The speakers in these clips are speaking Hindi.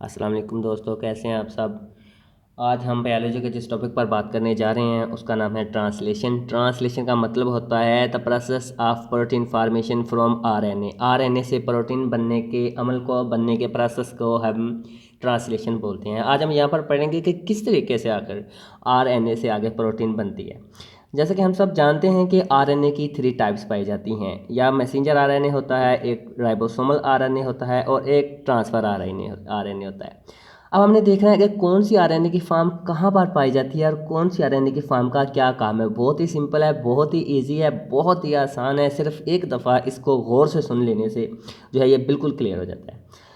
अस्सलाम वालेकुम दोस्तों, कैसे हैं आप सब। आज हम बायोलॉजी के जिस टॉपिक पर बात करने जा रहे हैं उसका नाम है ट्रांसलेशन। ट्रांसलेशन का मतलब होता है the process of protein formation from RNA. RNA से प्रोटीन बनने के अमल को, बनने के प्रोसेस को हम ट्रांसलेशन बोलते हैं। आज हम यहाँ पर पढ़ेंगे कि किस तरीके से आकर आरएनए से आगे प्रोटीन बनती है। जैसे कि हम सब जानते हैं कि आरएनए की 3 टाइप्स पाई जाती हैं। या मैसेंजर आरएनए होता है, एक राइबोसोमल आरएनए होता है और एक ट्रांसफ़र आरएनए होता है। अब हमने देखना है कि कौन सी आरएनए की फॉर्म कहाँ पर पाई जाती है और कौन सी आरएनए की फॉर्म का क्या काम है। बहुत ही सिंपल है, बहुत ही इजी है, बहुत ही आसान है। सिर्फ एक दफ़ा इसको गौर से सुन लेने से जो है ये बिल्कुल क्लियर हो जाता है।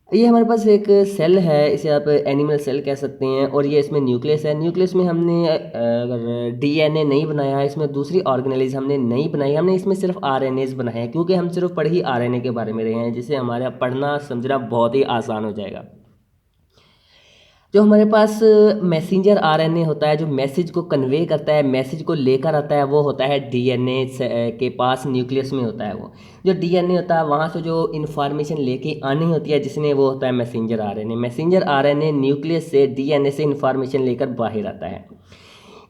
ये हमारे पास एक सेल है, इसे आप एनिमल सेल कह सकते हैं, और ये इसमें न्यूक्लियस है। न्यूक्लियस में हमने अगर डीएनए नहीं बनाया है, इसमें दूसरी ऑर्गेनेलिज हमने नहीं बनाई, हमने इसमें सिर्फ आरएनएज बनाए हैं, क्योंकि हम सिर्फ पढ़ ही आरएनए के बारे में रहे हैं, जिससे हमारा पढ़ना समझना बहुत ही आसान हो जाएगा। जो हमारे पास मैसेंजर आरएनए होता है, जो मैसेज को कन्वे करता है, मैसेज को लेकर आता है, वो होता है डीएनए के पास, न्यूक्लियस में होता है। वो जो डीएनए होता है वहाँ से जो इन्फॉर्मेशन लेके आनी होती है, जिसने वो होता है messenger RNA. Messenger RNA nucleus से डीएनए से इन्फॉर्मेशन लेकर बाहर आता है।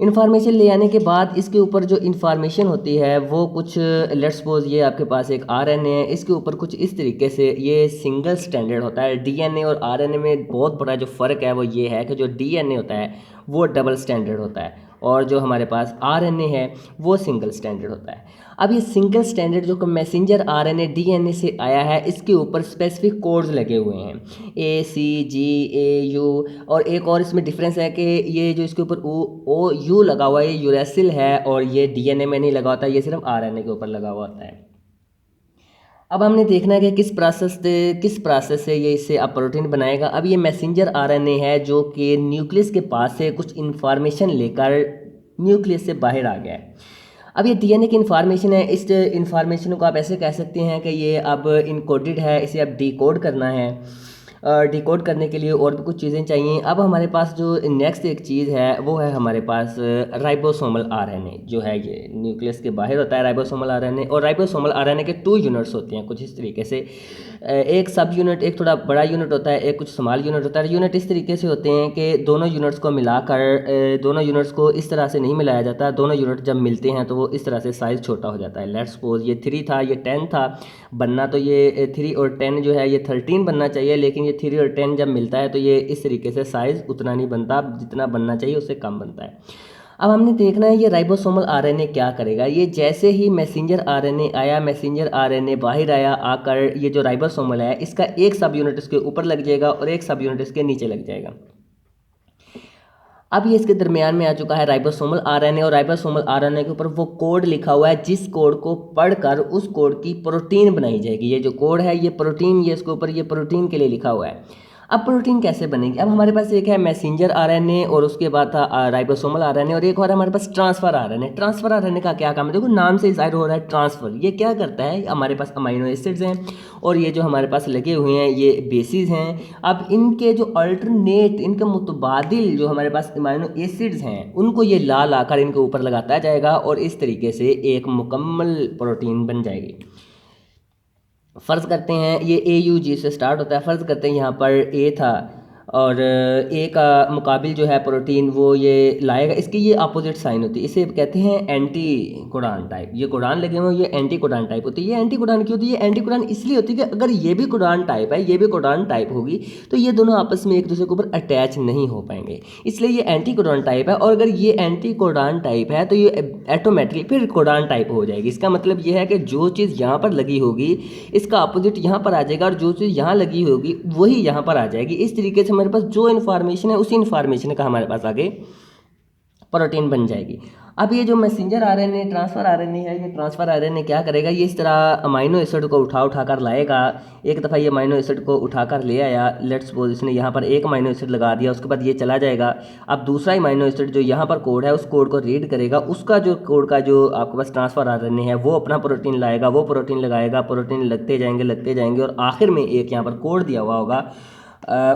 इन्फॉर्मेशन ले आने के बाद इसके ऊपर जो इन्फॉर्मेशन होती है वो कुछ, लेट्स सपोज ये आपके पास एक आरएनए है, इसके ऊपर कुछ इस तरीके से ये सिंगल स्टैंडर्ड होता है। डीएनए और आरएनए में बहुत बड़ा जो फ़र्क है वो ये है कि जो डीएनए होता है वो डबल स्टैंडर्ड होता है और जो हमारे पास आरएनए है वो सिंगल स्टैंडर्ड होता है। अब ये सिंगल स्टैंडर्ड जो मैसेंजर आरएनए डीएनए से आया है, इसके ऊपर स्पेसिफिक कोड्स लगे हुए हैं, ACGAU। और एक और इसमें डिफरेंस है कि ये जो इसके ऊपर OU लगा हुआ है ये यूरेसिल है, और ये डीएनए में नहीं लगा होता, ये सिर्फ आरएनए के ऊपर लगा हुआ होता है। अब हमने देखना है कि किस प्रोसेस से ये इससे अब प्रोटीन बनाएगा। अब ये मैसेंजर आरएनए है जो कि न्यूक्लियस के पास से कुछ इन्फॉर्मेशन लेकर न्यूक्लियस से बाहर आ गया है। अब ये डीएनए की इन्फॉर्मेशन है, इस इन्फॉर्मेशन को आप ऐसे कह सकते हैं कि ये अब इनकोडेड है, इसे अब डिकोड करना है। डिकोड करने के लिए और भी कुछ चीज़ें चाहिए। अब हमारे पास जो नेक्स्ट एक चीज़ है वो है हमारे पास राइबोसोमल आरएनए, जो है ये न्यूक्लियस के बाहर होता है राइबोसोमल आरएनए। और राइबोसोमल आरएनए के 2 यूनिट्स होते हैं कुछ इस तरीके से। एक सब यूनिट, एक थोड़ा बड़ा यूनिट होता है, एक कुछ स्मॉल यूनिट होता है। यूनिट इस तरीके से होते हैं कि दोनों यूनिट्स को मिलाकर, दोनों यूनिट्स को इस तरह से नहीं मिलाया जाता। दोनों यूनिट जब मिलते हैं तो वो इस तरह से साइज़ छोटा हो जाता है। लेट्स सपोज ये 3 था, ये 10 था, बनना तो ये 3 और 10 जो है ये 13 बनना चाहिए, लेकिन ये 3 और 10 जब मिलता है तो ये इस तरीके से साइज़ उतना नहीं बनता, जितना बनना चाहिए उससे कम बनता है। अब हमने देखना है ये राइबोसोमल आरएनए क्या करेगा। ये जैसे ही मैसेंजर आरएनए आया, मैसेंजर आरएनए बाहर आया, आकर ये जो राइबोसोमल है इसका एक सब यूनिट इसके ऊपर लग जाएगा और एक सब यूनिट इसके नीचे लग जाएगा। अब ये इसके दरमियान में आ चुका है राइबोसोमल आरएनए, और राइबोसोमल आरएनए के ऊपर वो कोड लिखा हुआ है, जिस कोड को पढ़कर उस कोड की प्रोटीन बनाई जाएगी। ये जो कोड है ये प्रोटीन, ये इसके ऊपर ये प्रोटीन के लिए लिखा हुआ है। अब प्रोटीन कैसे बनेगी। अब हमारे पास एक है मैसेंजर आरएनए और उसके बाद था राइबोसोमल आरएनए, और एक और हमारे पास ट्रांसफर आरएनए। ट्रांसफर आरएनए का क्या काम है, देखो नाम से जाहिर हो रहा है ट्रांसफर। ये क्या करता है, हमारे पास अमाइनो एसिड्स हैं और ये जो हमारे पास लगे हुए हैं ये बेसिस हैं। अब इनके जो अल्टरनेट, इनके मुतबादिल जो हमारे पास अमाइनो एसिड्स हैं उनको ये ला लाकर इनके ऊपर लगाता जाएगा और इस तरीके से एक मुकम्मल प्रोटीन बन जाएगी। फ़र्ज़ करते हैं ये AUG से स्टार्ट होता है। फ़र्ज़ करते हैं यहाँ पर A था और A का मुकाबिल जो है प्रोटीन वो ये लाएगा, इसकी ये अपोजिट साइन होती है, इसे कहते हैं एंटी कोडान टाइप। ये कोडान लगे हुए ये एंटी कोडान टाइप होती है। ये एंटी कोडान क्यों होती है, ये एंटी कोडान इसलिए होती है कि अगर ये भी कोडान टाइप है, ये भी कोडान टाइप होगी, तो ये दोनों आपस में एक दूसरे के ऊपर अटैच नहीं हो पाएंगे, इसलिए ये एंटी कोडान टाइप है। और अगर ये एंटी कोडान टाइप है तो ये ऑटोमेटिकली फिर कोडान टाइप हो जाएगी। इसका मतलब ये है कि जो चीज़ यहाँ पर लगी होगी इसका अपोजिट यहाँ पर आ जाएगा, और जो चीज़ यहाँ लगी होगी वही यहाँ पर आ जाएगी। इस तरीके से हमारे पास जो इन्फॉर्मेशन है उसी इन्फॉर्मेशन का हमारे पास आगे प्रोटीन बन जाएगी। अब ये जो मैसेंजर आरएनए ट्रांसफ़र आरएनए है, ये ट्रांसफ़र आरएनए क्या करेगा, ये इस तरह अमाइनो एसिड को उठा कर लाएगा। एक दफ़ा ये अमाइनो एसिड को उठा कर ले आया, लेट्स सपोज इसने यहाँ पर एक अमाइनो एसिड लगा दिया, उसके बाद ये चला जाएगा। अब दूसरा अमाइनो एसिड जो यहाँ पर कोड है उस कोड को रीड करेगा, उसका जो कोड का जो आपके पास ट्रांसफ़र आरएनए है वो अपना प्रोटीन लाएगा, वो प्रोटीन लगाएगा, प्रोटीन लगते जाएंगे और आखिर में एक यहाँ पर कोड दिया हुआ होगा।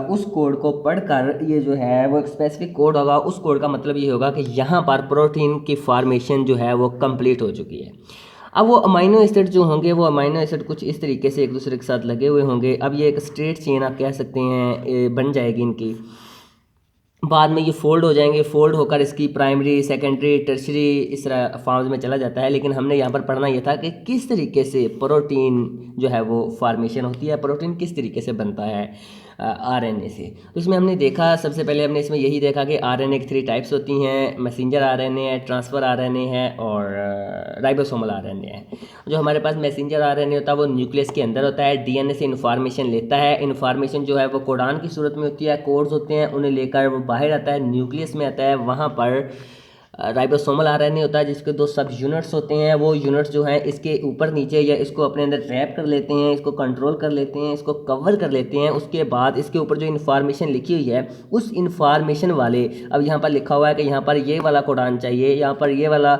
उस कोड को पढ़कर ये जो है वो एक स्पेसिफिक कोड होगा, उस कोड का मतलब ये होगा कि यहाँ पर प्रोटीन की फॉर्मेशन जो है वो कंप्लीट हो चुकी है। अब वो अमाइनो एसिड जो होंगे वो अमाइनो एसिड कुछ इस तरीके से एक दूसरे के साथ लगे हुए होंगे। अब ये एक स्ट्रेट चेन आप कह सकते हैं बन जाएगी इनकी। बाद में ये फोल्ड हो जाएंगे, फोल्ड होकर इसकी प्राइमरी, सेकेंडरी, टर्शरी इस तरह फॉर्म्स में चला जाता है। लेकिन हमने यहाँ पर पढ़ना ये था कि किस तरीके से प्रोटीन जो है वो फार्मेशन होती है, प्रोटीन किस तरीके से बनता है आरएनए से। तो इसमें हमने देखा, सबसे पहले हमने इसमें यही देखा कि आरएनए की 3 टाइप्स होती हैं, मैसेंजर आरएनए है, ट्रांसफ़र आरएनए है और राइबोसोमल आरएनए है। जो हमारे पास मैसेंजर आरएनए होता है वो न्यूक्लियस के अंदर होता है, डीएनए से इन्फॉर्मेशन लेता है। इन्फॉर्मेशन जो है वो कोडान की सूरत में होती है, कोड्स होते हैं, उन्हें लेकर वो बाहर आता है, न्यूक्लियस में आता है। वहाँ पर राइबोसोमल आरएनए होता है जिसके 2 सब यूनिट्स होते हैं। वो यूनिट्स जो हैं इसके ऊपर नीचे या इसको अपने अंदर रैप कर लेते हैं, इसको कंट्रोल कर लेते हैं, इसको कवर कर लेते हैं। उसके बाद इसके ऊपर जो इन्फॉर्मेशन लिखी हुई है उस इन्फॉर्मेशन वाले, अब यहाँ पर लिखा हुआ है कि यहाँ पर ये वाला कोडान चाहिए, यहाँ पर ये वाला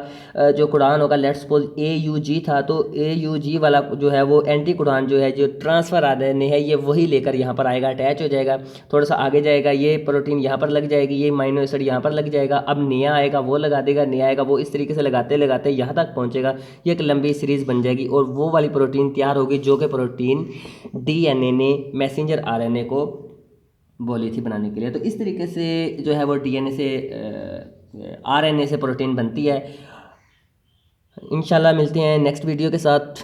जो कोडान होगा, लेट्स सपोज AUG था, तो AUG वाला जो है वो एंटी कोडान जो है, जो ट्रांसफ़र आरएनए है, ये वही लेकर यहाँ पर आएगा, अटैच हो जाएगा। थोड़ा सा आगे जाएगा, ये प्रोटीन यहाँ पर लग जाएगी, ये अमाइनो एसिड यहाँ पर लग जाएगा। अब नया आएगा वो लगा देगा, नया आएगा वो, इस तरीके से लगाते लगाते यहाँ तक पहुँचेगा। ये एक लंबी सीरीज़ बन जाएगी और वो वाली प्रोटीन तैयार होगी जो कि प्रोटीन डीएनए ने मैसेंजर आरएनए को बोली थी बनाने के लिए। तो इस तरीके से जो है वो डीएनए से आरएनए से प्रोटीन बनती है। इंशाल्लाह मिलते हैं नेक्स्ट वीडियो के साथ।